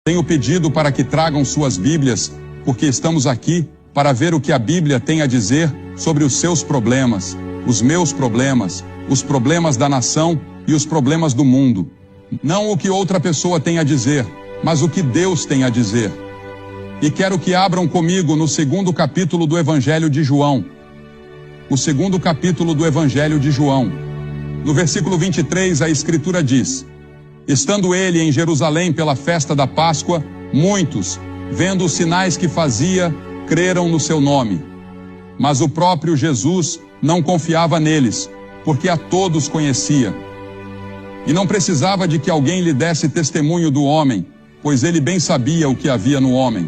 Tenho pedido para que tragam suas Bíblias, porque estamos aqui para ver o que a Bíblia tem a dizer sobre os seus problemas, os meus problemas, os problemas da nação e os problemas do mundo. Não o que outra pessoa tem a dizer, mas o que Deus tem a dizer. E quero que abram comigo no 2º capítulo do Evangelho de João. O 2º capítulo do Evangelho de João. No versículo 23, a Escritura diz: estando ele em Jerusalém pela festa da Páscoa, muitos, vendo os sinais que fazia, creram no seu nome. Mas o próprio Jesus não confiava neles, porque a todos conhecia. E não precisava de que alguém lhe desse testemunho do homem, pois ele bem sabia o que havia no homem.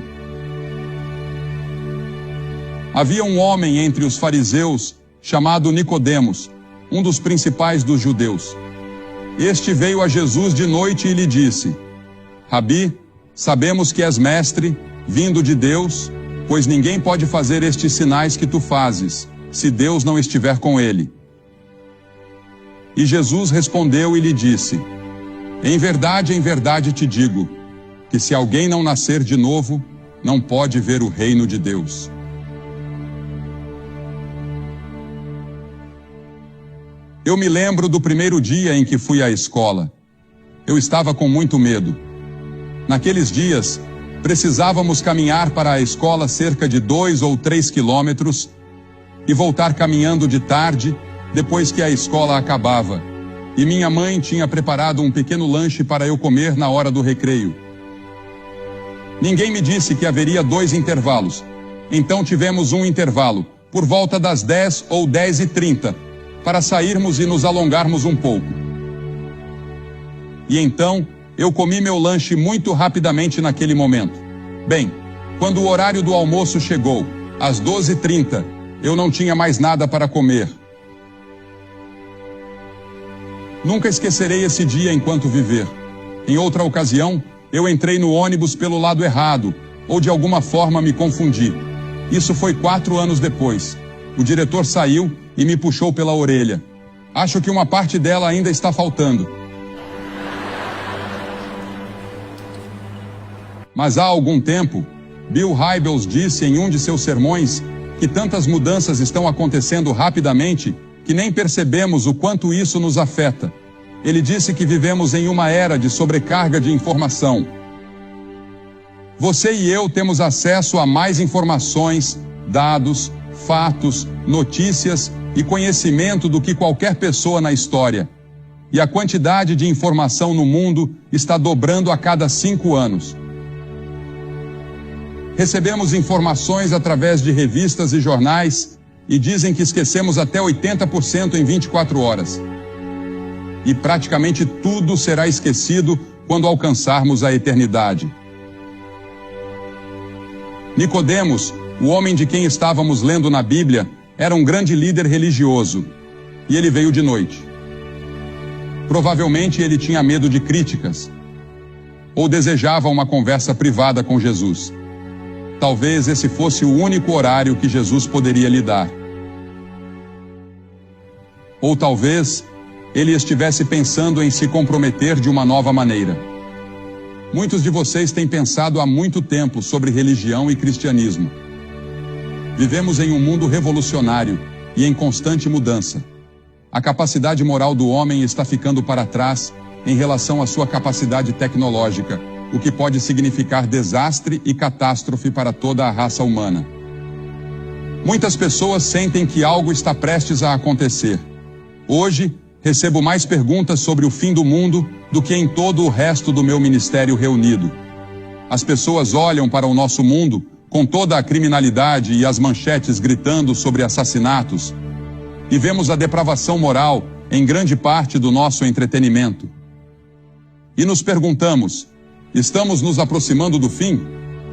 Havia um homem entre os fariseus, chamado Nicodemos, um dos principais dos judeus. Este veio a Jesus de noite e lhe disse: Rabi, sabemos que és mestre, vindo de Deus, pois ninguém pode fazer estes sinais que tu fazes, se Deus não estiver com ele. E Jesus respondeu e lhe disse: em verdade te digo, que se alguém não nascer de novo, não pode ver o reino de Deus. Eu me lembro do primeiro dia em que fui à escola. Eu estava com muito medo. Naqueles dias, precisávamos caminhar para a escola cerca de 2 ou 3 quilômetros e voltar caminhando de tarde, depois que a escola acabava. E minha mãe tinha preparado um pequeno lanche para eu comer na hora do recreio. Ninguém me disse que haveria 2 intervalos. Então tivemos um intervalo, por volta das 10 ou 10h30, para sairmos e nos alongarmos um pouco. E então, eu comi meu lanche muito rapidamente naquele momento. Bem, quando o horário do almoço chegou, às 12h30, eu não tinha mais nada para comer. Nunca esquecerei esse dia enquanto viver. Em outra ocasião, eu entrei no ônibus pelo lado errado, ou de alguma forma me confundi. Isso foi 4 anos depois. O diretor saiu e me puxou pela orelha. Acho que uma parte dela ainda está faltando. Mas há algum tempo, Bill Hybels disse em um de seus sermões que tantas mudanças estão acontecendo rapidamente que nem percebemos o quanto isso nos afeta. Ele disse que vivemos em uma era de sobrecarga de informação. Você e eu temos acesso a mais informações, dados, fatos, notícias e conhecimento do que qualquer pessoa na história. E a quantidade de informação no mundo está dobrando a cada 5 anos. Recebemos informações através de revistas e jornais e dizem que esquecemos até 80% em 24 horas. E praticamente tudo será esquecido quando alcançarmos a eternidade. Nicodemos, o homem de quem estávamos lendo na Bíblia, era um grande líder religioso, e ele veio de noite. Provavelmente ele tinha medo de críticas, ou desejava uma conversa privada com Jesus. Talvez esse fosse o único horário que Jesus poderia lhe dar. Ou talvez ele estivesse pensando em se comprometer de uma nova maneira. Muitos de vocês têm pensado há muito tempo sobre religião e cristianismo. Vivemos em um mundo revolucionário e em constante mudança. A capacidade moral do homem está ficando para trás em relação à sua capacidade tecnológica, o que pode significar desastre e catástrofe para toda a raça humana. Muitas pessoas sentem que algo está prestes a acontecer. Hoje, recebo mais perguntas sobre o fim do mundo do que em todo o resto do meu ministério reunido. As pessoas olham para o nosso mundo com toda a criminalidade e as manchetes gritando sobre assassinatos, e vemos a depravação moral em grande parte do nosso entretenimento. E nos perguntamos: estamos nos aproximando do fim?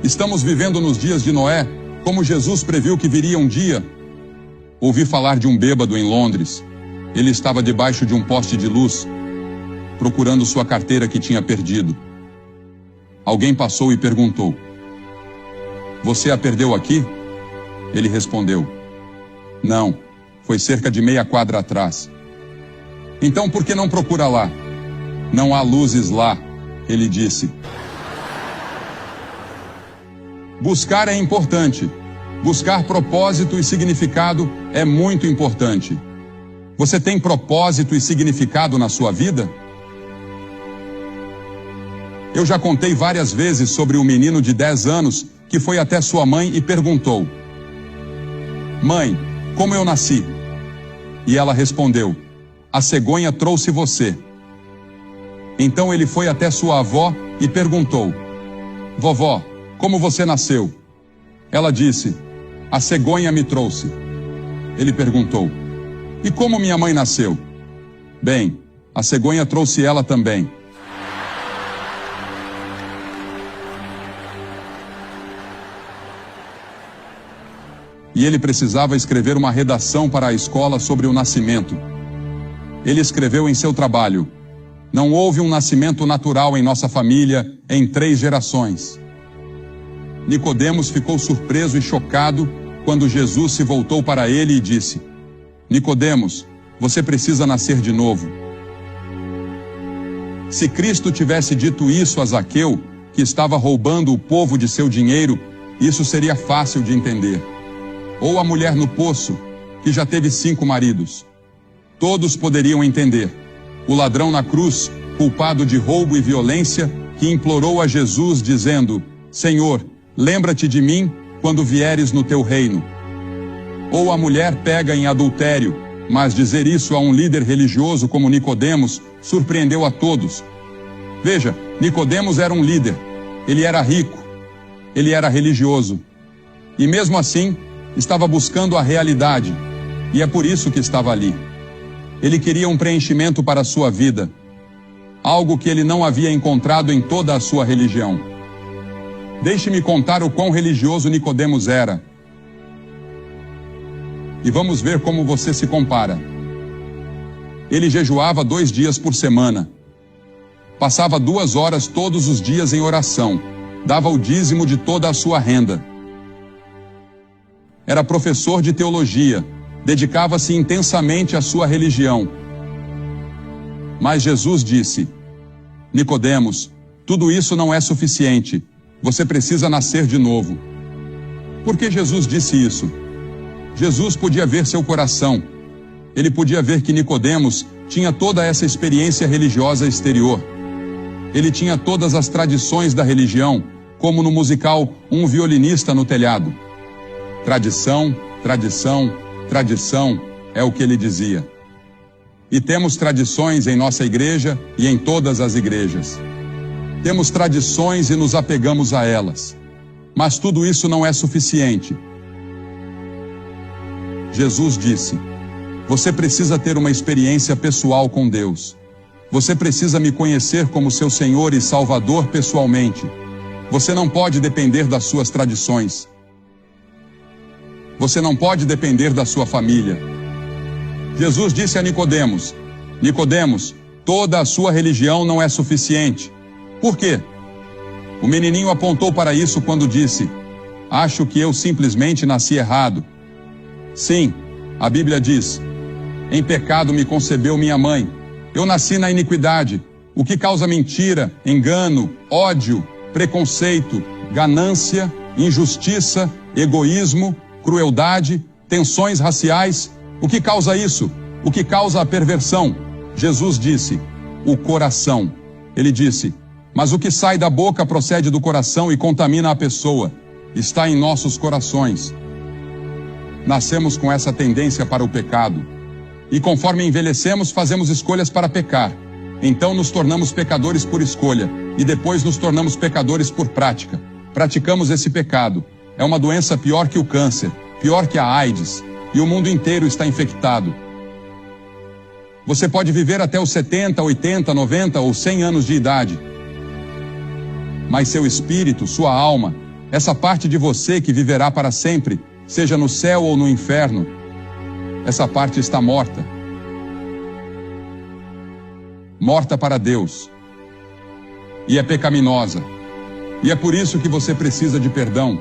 Estamos vivendo nos dias de Noé, como Jesus previu que viria um dia? Ouvi falar de um bêbado em Londres. Ele estava debaixo de um poste de luz, procurando sua carteira que tinha perdido. Alguém passou e perguntou: você a perdeu aqui? Ele respondeu: não, foi cerca de meia quadra atrás. Então por que não procura lá? Não há luzes lá, ele disse. Buscar é importante. Buscar propósito e significado é muito importante. Você tem propósito e significado na sua vida? Eu já contei várias vezes sobre um menino de 10 anos que foi até sua mãe e perguntou: "Mãe, como eu nasci?" E ela respondeu: "A cegonha trouxe você." Então ele foi até sua avó e perguntou: "Vovó, como você nasceu?" Ela disse: "A cegonha me trouxe." Ele perguntou: "E como minha mãe nasceu?" "Bem, a cegonha trouxe ela também." E ele precisava escrever uma redação para a escola sobre o nascimento. Ele escreveu em seu trabalho: "Não houve um nascimento natural em nossa família em 3 gerações." Nicodemos ficou surpreso e chocado quando Jesus se voltou para ele e disse: "Nicodemos, você precisa nascer de novo." Se Cristo tivesse dito isso a Zaqueu, que estava roubando o povo de seu dinheiro, isso seria fácil de entender. Ou a mulher no poço, que já teve 5 maridos. Todos poderiam entender. O ladrão na cruz, culpado de roubo e violência, que implorou a Jesus dizendo: "Senhor, lembra-te de mim quando vieres no teu reino." Ou a mulher pega em adultério, mas dizer isso a um líder religioso como Nicodemos surpreendeu a todos. Veja, Nicodemos era um líder, ele era rico, ele era religioso. E mesmo assim, estava buscando a realidade, e é por isso que estava ali. Ele queria um preenchimento para a sua vida, algo que ele não havia encontrado em toda a sua religião. Deixe-me contar o quão religioso Nicodemos era. E vamos ver como você se compara. Ele jejuava 2 dias por semana. Passava 2 horas todos os dias em oração. Dava o dízimo de toda a sua renda. Era professor de teologia, dedicava-se intensamente à sua religião. Mas Jesus disse: "Nicodemos, tudo isso não é suficiente. Você precisa nascer de novo." Por que Jesus disse isso? Jesus podia ver seu coração. Ele podia ver que Nicodemos tinha toda essa experiência religiosa exterior. Ele tinha todas as tradições da religião, como no musical Um Violinista no Telhado. Tradição, tradição, tradição, é o que ele dizia. E temos tradições em nossa igreja e em todas as igrejas. Temos tradições e nos apegamos a elas. Mas tudo isso não é suficiente. Jesus disse: "Você precisa ter uma experiência pessoal com Deus. Você precisa me conhecer como seu Senhor e Salvador pessoalmente. Você não pode depender das suas tradições. Você não pode depender da sua família." Jesus disse a Nicodemos: "Nicodemos, toda a sua religião não é suficiente." Por quê? O menininho apontou para isso quando disse: "Acho que eu simplesmente nasci errado." Sim, a Bíblia diz: "Em pecado me concebeu minha mãe." Eu nasci na iniquidade, o que causa mentira, engano, ódio, preconceito, ganância, injustiça, egoísmo, crueldade, tensões raciais. O que causa isso? O que causa a perversão? Jesus disse: "O coração." Ele disse: "Mas o que sai da boca procede do coração e contamina a pessoa. Está em nossos corações." Nascemos com essa tendência para o pecado. E conforme envelhecemos, fazemos escolhas para pecar. Então nos tornamos pecadores por escolha. E depois nos tornamos pecadores por prática. Praticamos esse pecado. É uma doença pior que o câncer, pior que a AIDS. E o mundo inteiro está infectado. Você pode viver até os 70, 80, 90 ou 100 anos de idade. Mas seu espírito, sua alma, essa parte de você que viverá para sempre, seja no céu ou no inferno, essa parte está morta. Morta para Deus. E é pecaminosa. E é por isso que você precisa de perdão.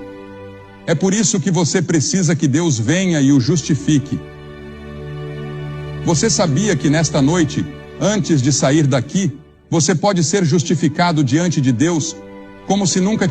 É por isso que você precisa que Deus venha e o justifique. Você sabia que nesta noite, antes de sair daqui, você pode ser justificado diante de Deus como se nunca